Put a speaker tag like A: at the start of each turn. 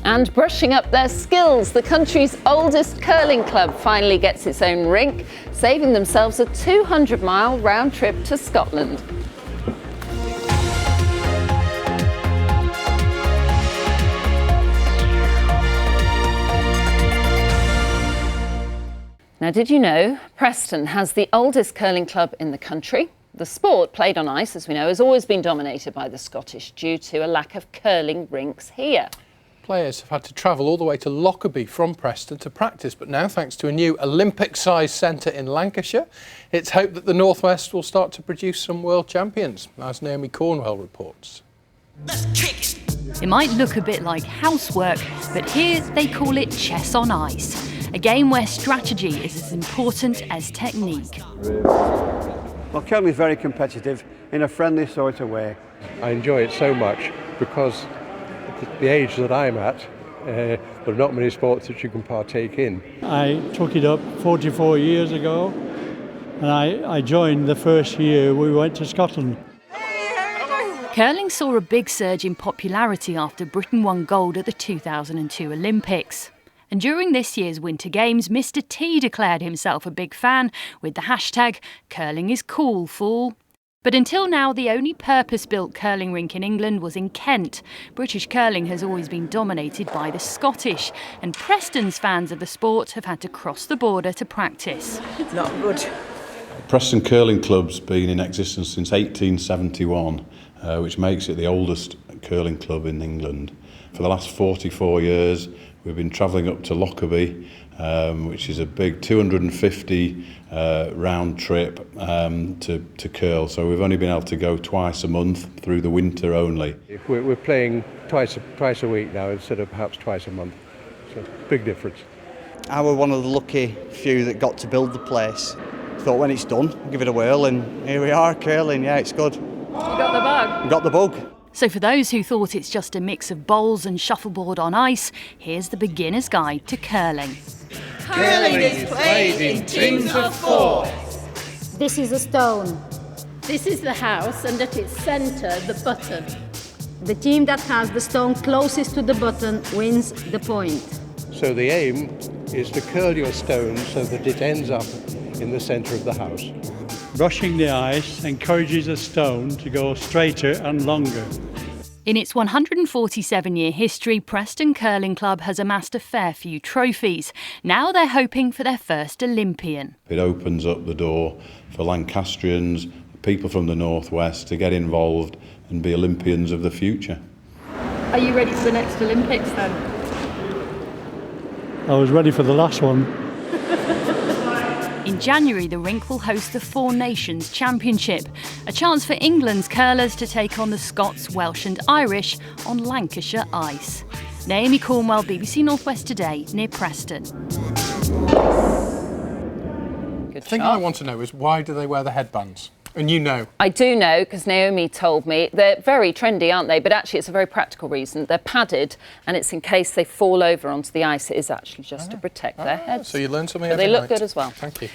A: And brushing up their skills, the country's oldest curling club finally gets its own rink, saving themselves a 200-mile round trip to Scotland. Now, did you know Preston has the oldest curling club in the country? The sport, played on ice, as we know, has always been dominated by the Scottish due to a lack of curling rinks here.
B: Players have had to travel all the way to Lockerbie from Preston to practice, but now, thanks to a new Olympic-sized centre in Lancashire, it's hoped that the North West will start to produce some world champions, as Naomi Cornwell reports.
C: It might look a bit like housework, but here they call it chess on ice, a game where strategy is as important as technique.
D: Well, curling is very competitive in a friendly sort of way.
E: I enjoy it so much because at the age that I'm at, there are not many sports that you can partake in.
F: I took it up 44 years ago, and I joined the first year we went to Scotland.
C: Curling saw a big surge in popularity after Britain won gold at the 2002 Olympics. And during this year's Winter Games, Mr. T declared himself a big fan with the hashtag #CurlingIsCoolFool. But until now, the only purpose-built curling rink in England was in Kent. British curling has always been dominated by the Scottish, and Preston's fans of the sport have had to cross the border to practice.
G: Not good.
H: Preston Curling Club's been in existence since 1871, which makes it the oldest curling club in England. For the last 44 years, we've been travelling up to Lockerbie, which is a big 250 round trip to curl. So we've only been able to go twice a month through the winter only.
E: We're playing twice a week now instead of perhaps twice a month. So big difference.
I: I was one of the lucky few that got to build the place. Thought when it's done, give it a whirl, and here we are curling. Yeah, it's good.
A: You got the bug?
I: Got the bug.
C: So for those who thought it's just a mix of bowls and shuffleboard on ice, here's the beginner's guide to curling.
G: Curling is played in teams of 4.
J: This is a stone.
K: This is the house, and at its centre, the button.
J: The team that has the stone closest to the button wins the point.
E: So the aim is to curl your stone so that it ends up in the centre of the house.
F: Brushing the ice encourages a stone to go straighter and longer.
C: In its 147-year history, Preston Curling Club has amassed a fair few trophies. Now they're hoping for their first Olympian.
H: It opens up the door for Lancastrians, people from the North West, to get involved and be Olympians of the future.
K: Are you ready for the next Olympics then?
F: I was ready for the last one.
C: In January, the rink will host the Four Nations Championship, a chance for England's curlers to take on the Scots, Welsh and Irish on Lancashire ice. Naomi Cornwell, BBC North West Today, near Preston.
B: The thing I want to know is, why do they wear the headbands? And you know.
A: I do know, because Naomi told me. They're very trendy, aren't they? But actually, it's a very practical reason. They're padded, and it's in case they fall over onto the ice. It is actually just to protect their heads.
B: So you learn something
A: but
B: every
A: they look
B: night.
A: good as well.
B: Thank you.